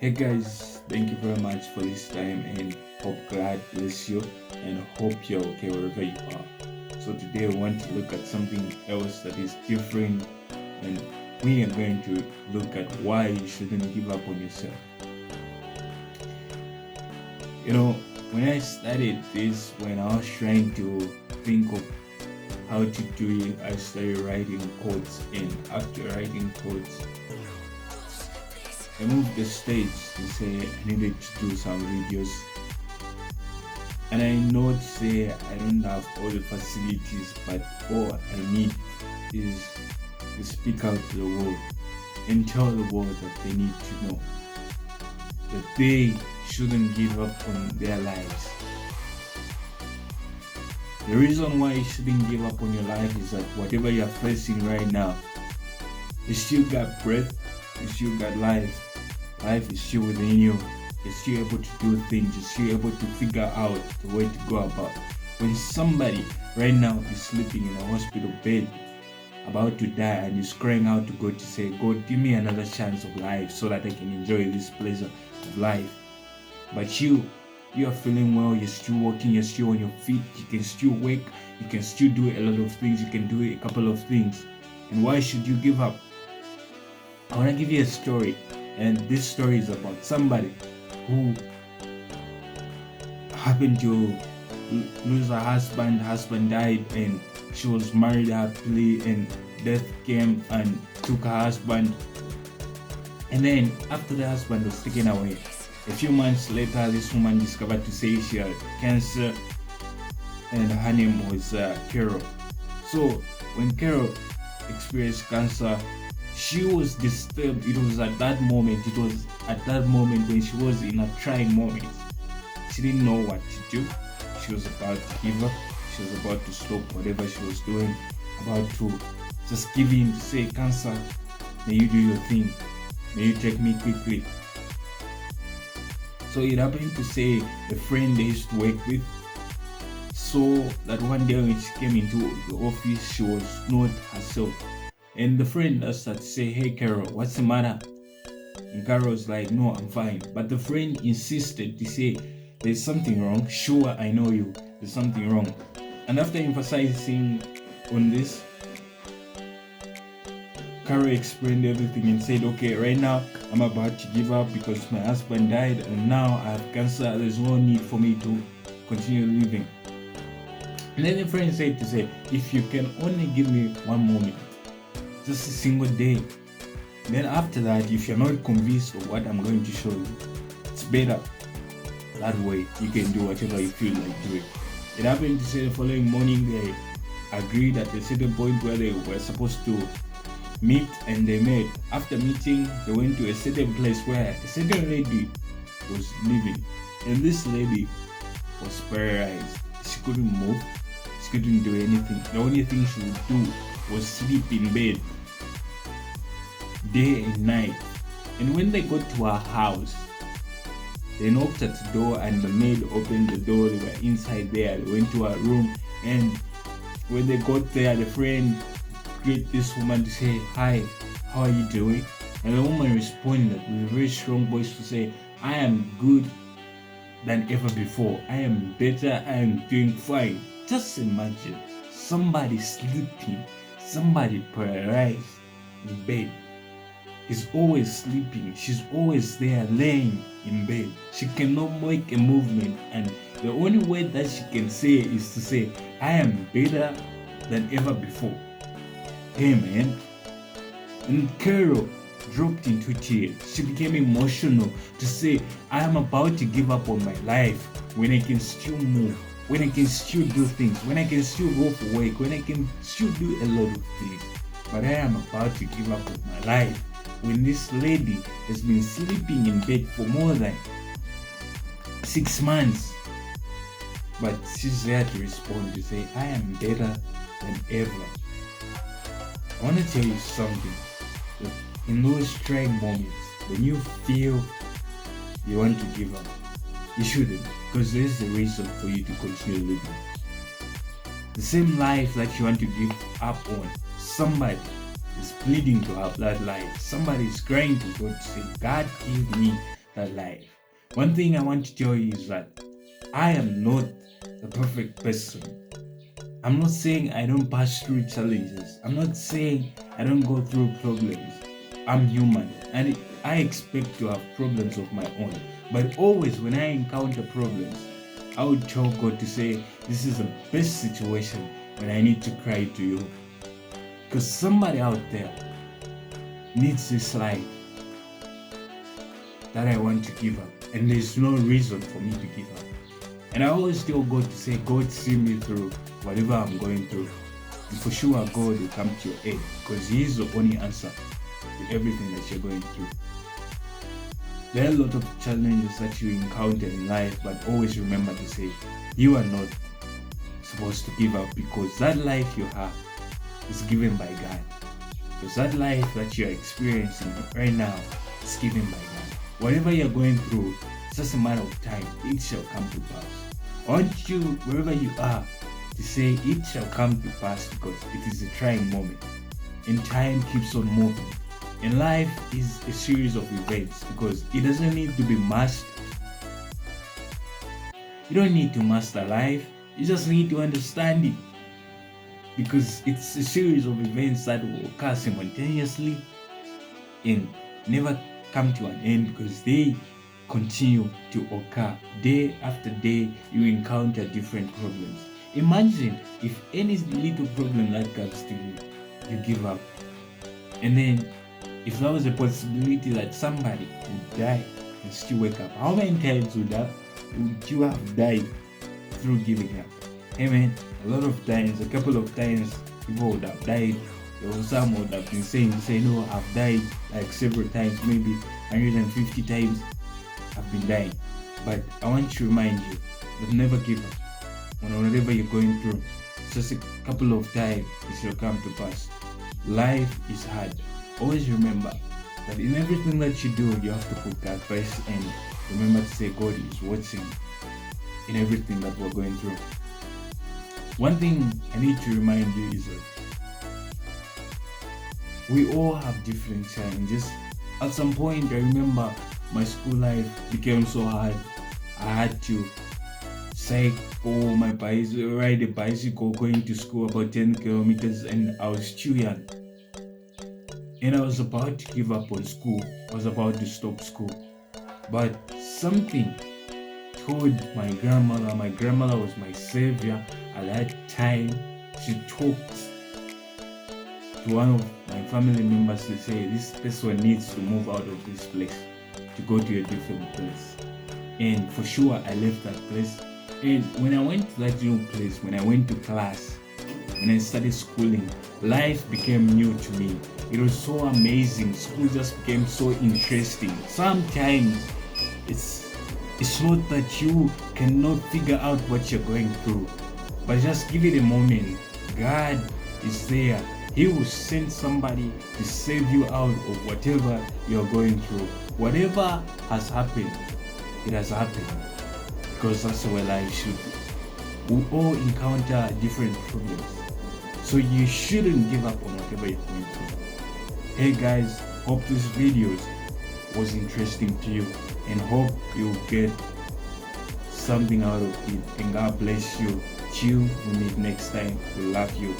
Hey guys, thank you very much for this time and hope God bless you and hope you're okay wherever you are. So today I want to look at something else that is different and we are going to look at why you shouldn't give up on yourself. You know, when I started this, when I was trying to think of how to do it, I started writing quotes, and after writing quotes, I moved the stage to say I needed to do some videos. And I know to say I don't have all the facilities, but all I need is to speak out to the world and tell the world that they need to know that they shouldn't give up on their lives. The reason why you shouldn't give up on your life is that whatever you're facing right now, you still got breath, you still got life. Life is still within you. You're still able to do things. You're still able to figure out the way to go about. When somebody right now is sleeping in a hospital bed, about to die, and is crying out to God to say, God, give me another chance of life so that I can enjoy this pleasure of life. But you are feeling well, you're still walking, you're still on your feet, you can still wake, you can still do a lot of things, you can do a couple of things. And why should you give up? I want to give you a story. And this story is about somebody who happened to lose her husband. Husband died and she was married happily, and death came and took her husband. And then after the husband was taken away, a few months later, this woman discovered to say she had cancer, and her name was Carol. So when Carol experienced cancer, she was disturbed. It was at that moment when she was in a trying moment. She didn't know what to do. She was about to give up. She was about to stop whatever she was doing, about to just give in to say, cancer, may you do your thing. May you take me quickly. So it happened to say a friend they used to work with saw that one day when she came into the office, she was not herself. And the friend started to say, hey Carol, what's the matter? And Carol was like, no, I'm fine. But the friend insisted to say, there's something wrong. Sure, I know you. There's something wrong. And after emphasizing on this, Carol explained everything and said, okay, right now I'm about to give up because my husband died and now I have cancer. There's no need for me to continue living. And then the friend said to say, if you can only give me one moment, just a single day. Then after that, if you're not convinced of what I'm going to show you, it's better. That way you can do whatever you feel like doing. It happened to say the following morning they agreed at a certain point where they were supposed to meet, and they met. After meeting, they went to a certain place where a certain lady was living. And this lady was paralyzed. She couldn't move. She couldn't do anything. The only thing she would do was sleep in bed day and night. And when they got to her house, they knocked at the door and the maid opened the door. They were inside there. They went to her room, and when they got there, the friend greeted this woman to say, hi, how are you doing? And the woman responded with a very strong voice to say, I am good than ever before. I am better. I am doing fine. Just imagine somebody sleeping, somebody paralyzed in bed. He's always sleeping. She's always there laying in bed. She cannot make a movement, and the only way that she can say is to say, I am better than ever before. Hey man. And Carol dropped into tears. She became emotional to say, I am about to give up on my life when I can still move, when I can still do things, when I can still go for work, when I can still do a lot of things. But I am about to give up on my life when this lady has been sleeping in bed for more than 6 months. But she's there to respond to say, I am better than ever. I want to tell you something. That in those trying moments, when you feel you want to give up, you shouldn't, because there's a reason for you to continue living. The same life that you want to give up on, somebody is pleading to have that life. Somebody is crying to God to say, God, give me that life. One thing I want to tell you is that I am not the perfect person. I'm not saying I don't pass through challenges. I'm not saying I don't go through problems. I'm human and I expect to have problems of my own. But always when I encounter problems, I would tell God to say, this is the best situation when I need to cry to you. Because somebody out there needs this life that I want to give up. And there's no reason for me to give up. And I always tell God to say, God, see me through whatever I'm going through. And for sure, God will come to your aid because He is the only answer to everything that you're going through. There are a lot of challenges that you encounter in life, but always remember to say, you are not supposed to give up because that life you have is given by God. Because that life that you're experiencing right now is given by God. Whatever you're going through, it's just a matter of time. It shall come to pass. I want you, wherever you are, to say it shall come to pass because it is a trying moment. And time keeps on moving. And life is a series of events because it doesn't need to be mastered. You don't need to master life. You just need to understand it. Because it's a series of events that will occur simultaneously and never come to an end because they continue to occur. Day after day, you encounter different problems. Imagine if any little problem that comes to you, you give up. And then, if there was a possibility that somebody would die and still wake up, how many times would you have died through giving up? Amen. A lot of times, a couple of times, people would have died. There was some would have been saying, no, I've died like several times, maybe 150 times I've been dying. But I want to remind you that never give up. Whatever you're going through, it's just a couple of times it shall come to pass. Life is hard. Always remember that in everything that you do, you have to put God first and remember to say God is watching in everything that we're going through. One thing I need to remind you is that we all have different challenges. At some point, I remember my school life became so hard. I had to cycle my bicycle, ride a bicycle going to school about 10 kilometers, and I was too young. And I was about to give up on school. I was about to stop school. But something told my grandmother. My grandmother was my savior at that time. She talked to one of my family members to say, this person needs to move out of this place to go to a different place. And for sure, I left that place. And when I went to that new place, when I went to class, when I started schooling, life became new to me. It was so amazing. School just became so interesting. Sometimes it's not that you cannot figure out what you're going through, but just give it a moment. God is there. He will send somebody to save you out of whatever you're going through. Whatever has happened, it has happened because that's the way life should be. We all encounter different problems, so you shouldn't give up on whatever you're going through. Hey guys, hope this video was interesting to you and hope you'll get something out of it, and God bless you. Till we meet next time, we love you.